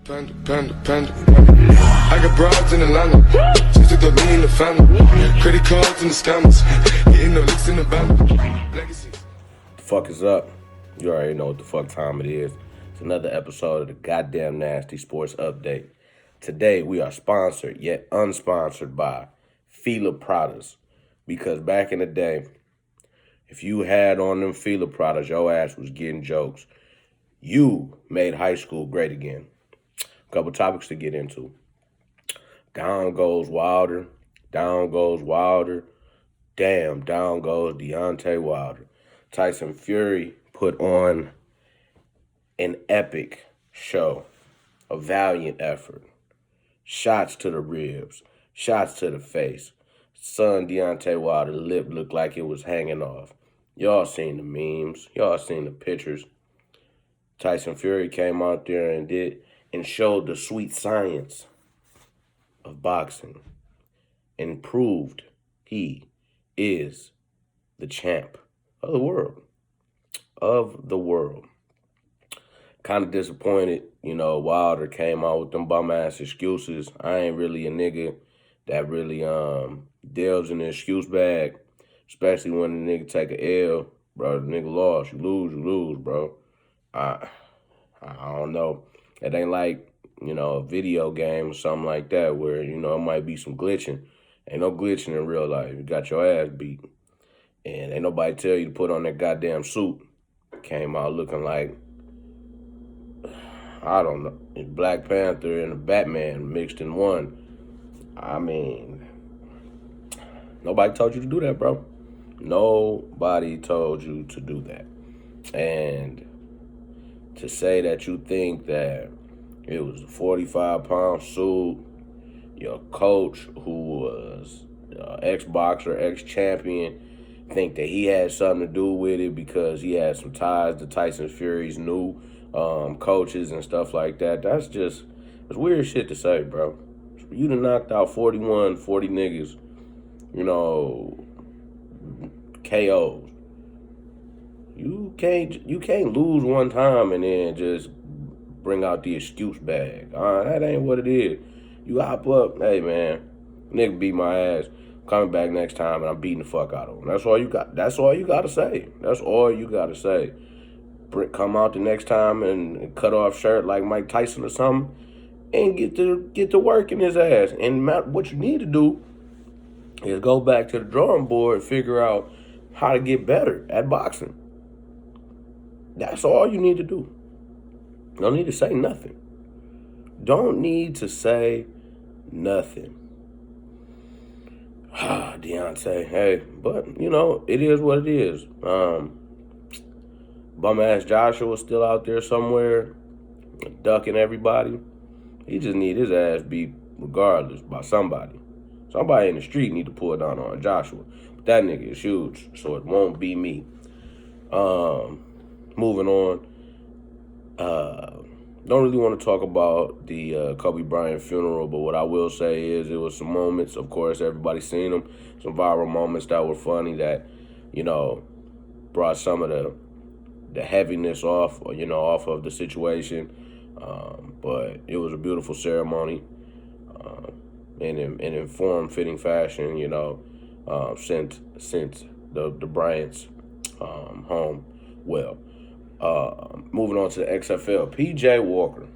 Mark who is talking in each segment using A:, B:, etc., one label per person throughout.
A: Panda. I got broads in Atlanta. Just took the lean in the family. Credit cards and the scammers. Getting no licks in the band. Legacy.
B: The fuck is up? You already know what the fuck time it is. It's another episode of the Goddamn Nasty Sports Update. Today we are sponsored yet unsponsored by Fila Pradas. Because back in the day, if you had on them Fila Pradas, your ass was getting jokes. You made high school great again. A couple topics to get into. Down goes Wilder. Down goes Wilder. Damn, down goes Deontay Wilder. Tyson Fury put on an epic show, a valiant effort. Shots to the ribs, shots to the face. Son Deontay Wilder lip looked like it was hanging off. Y'all seen the memes, y'all seen the pictures. Tyson Fury came out there and showed the sweet science of boxing and proved he is the champ of the world. Kind of disappointed, Wilder came out with them bum-ass excuses. I ain't really a nigga that really delves in the excuse bag, especially when the nigga take a L. Bro, the nigga lost. You lose, bro. I don't know. It ain't like, a video game or something like that where, it might be some glitching. Ain't no glitching in real life. You got your ass beat. And ain't nobody tell you to put on that goddamn suit. Came out looking like, I don't know, Black Panther and Batman mixed in one. I mean, nobody told you to do that, bro. Nobody told you to do that. And to say that you think that it was a 45-pound suit, your coach who was ex-boxer, ex-champion, think that he had something to do with it because he had some ties to Tyson Fury's new coaches and stuff like that. That's weird shit to say, bro. You done knocked out 40 niggas, KOs. You can't lose one time and then just bring out the excuse bag. That ain't what it is. You hop up, hey man, nigga beat my ass. Coming back next time and I'm beating the fuck out of him. That's all you got to say. That's all you got to say. Come out the next time and cut off shirt like Mike Tyson or something and get to work in his ass. And what you need to do is go back to the drawing board and figure out how to get better at boxing. That's all you need to do. You don't need to say nothing. Don't need to say nothing. Deontay, hey, but, it is what it is. Bum-ass Joshua's still out there somewhere, ducking everybody. He just need his ass beat regardless by somebody. Somebody in the street need to pull down on Joshua. But that nigga is huge, so it won't be me. Moving on. Don't really want to talk about the Kobe Bryant funeral, but what I will say is it was some moments, of course, everybody's seen them, some viral moments that were funny that, brought some of the heaviness off of the situation. But it was a beautiful ceremony in form-fitting fashion, sent the Bryants home well. Moving on to the XFL, PJ Walker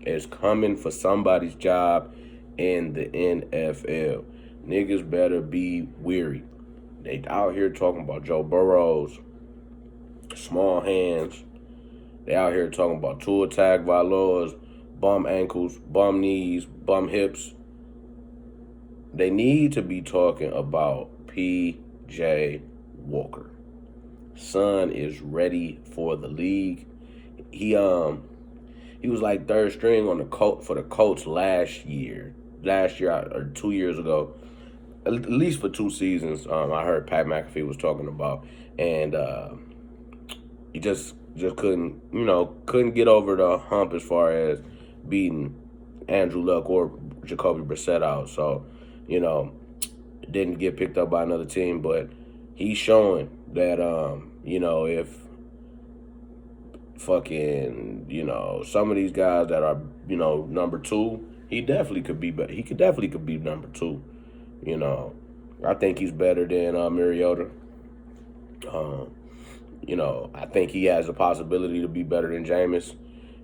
B: is coming for somebody's job in the NFL. Niggas better be weary. They out here talking about Joe Burrows, small hands. They out here talking about Tua Tagovailoa's bum ankles, bum knees, bum hips. They need to be talking about PJ Walker. Son is ready for the league. He was like third string on for the Colts last year or 2 years ago, at least for 2 seasons. I heard Pat McAfee was talking about, and he just couldn't get over the hump as far as beating Andrew Luck or Jacoby Brissett out. So, didn't get picked up by another team, but he's showing that if fucking, some of these guys that are number two. He definitely could be. He definitely could be number two. I think he's better than Mariota. I think he has the possibility to be better than Jameis.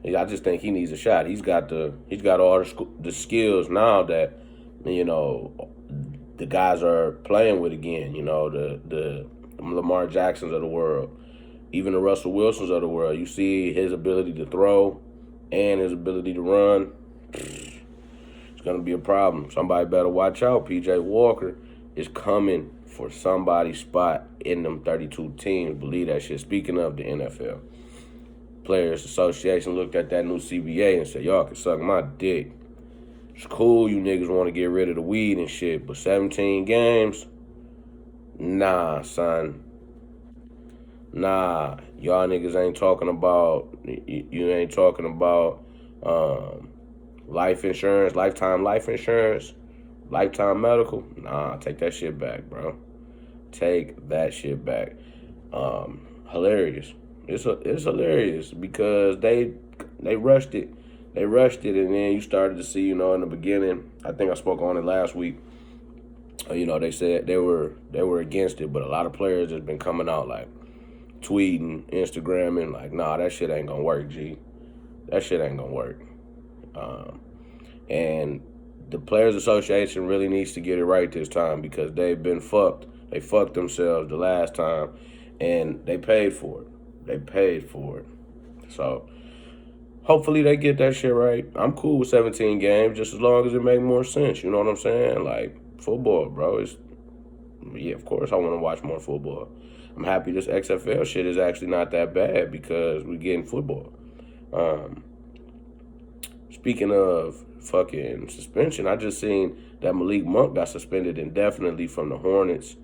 B: I just think he needs a shot. He's got all the skills now that the guys are playing with again. The Lamar Jacksons of the world, even the Russell Wilsons of the world. You see his ability to throw and his ability to run. It's gonna be a problem. Somebody better watch out. PJ Walker is coming for somebody's spot in them 32 teams. Believe that shit. Speaking of the NFL, Players Association looked at that new CBA and said, y'all can suck my dick. It's cool you niggas want to get rid of the weed and shit, but 17 games? Nah, son. Nah. Y'all niggas ain't talking about, you ain't talking about life insurance, lifetime life insurance, lifetime medical. Nah, take that shit back, bro. Take that shit back. Hilarious. It's hilarious because they rushed it. They rushed it, and then you started to see, in the beginning. I think I spoke on it last week. They said they were against it, but a lot of players have been coming out like tweeting, Instagramming, like, nah, that shit ain't gonna work, G. That shit ain't gonna work. And the Players Association really needs to get it right this time because they've been fucked. They fucked themselves the last time, and they paid for it. They paid for it. So hopefully they get that shit right. I'm cool with 17 games just as long as it make more sense. You know what I'm saying? Like, football, bro. Of course I want to watch more football. I'm happy this XFL shit is actually not that bad because we're getting football. Speaking of fucking suspension, I just seen that Malik Monk got suspended indefinitely from the Hornets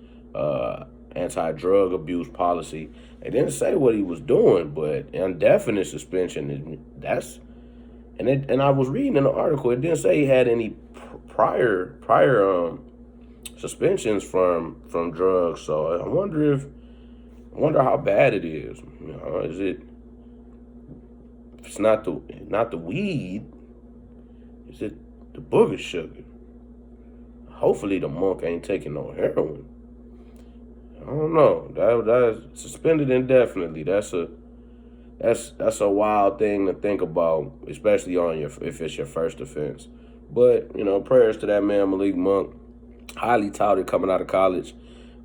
B: anti-drug abuse policy. They didn't say what he was doing, but indefinite suspension and I was reading in the article, it didn't say he had any prior suspensions from drugs. So I wonder how bad it is. Is it? If it's not the weed, is it the booger sugar? Hopefully the monk ain't taking no heroin. I don't know. That's suspended indefinitely. That's a wild thing to think about, especially if it's your first offense. But prayers to that man Malik Monk, highly touted coming out of college.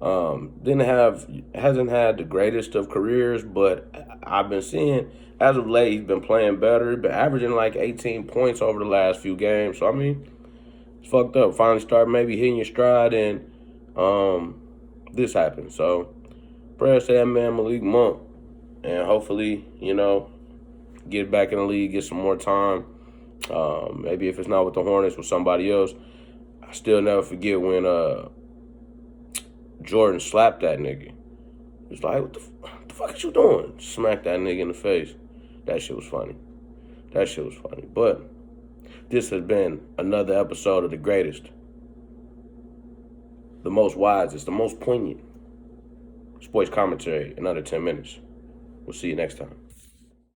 B: Hasn't had the greatest of careers, but I've been seeing as of late he's been playing better. He's been averaging like 18 points over the last few games. So I mean, it's fucked up. Finally start maybe hitting your stride and this happened. So prayers to that man Malik Monk, and hopefully get back in the league, get some more time. Maybe if it's not with the Hornets, with somebody else. I still never forget when Jordan slapped that nigga. It's like, what the fuck is you doing? Smacked that nigga in the face. That shit was funny. But this has been another episode of The Greatest. The most wisest, the most poignant sports commentary in under 10 minutes. We'll see you next time.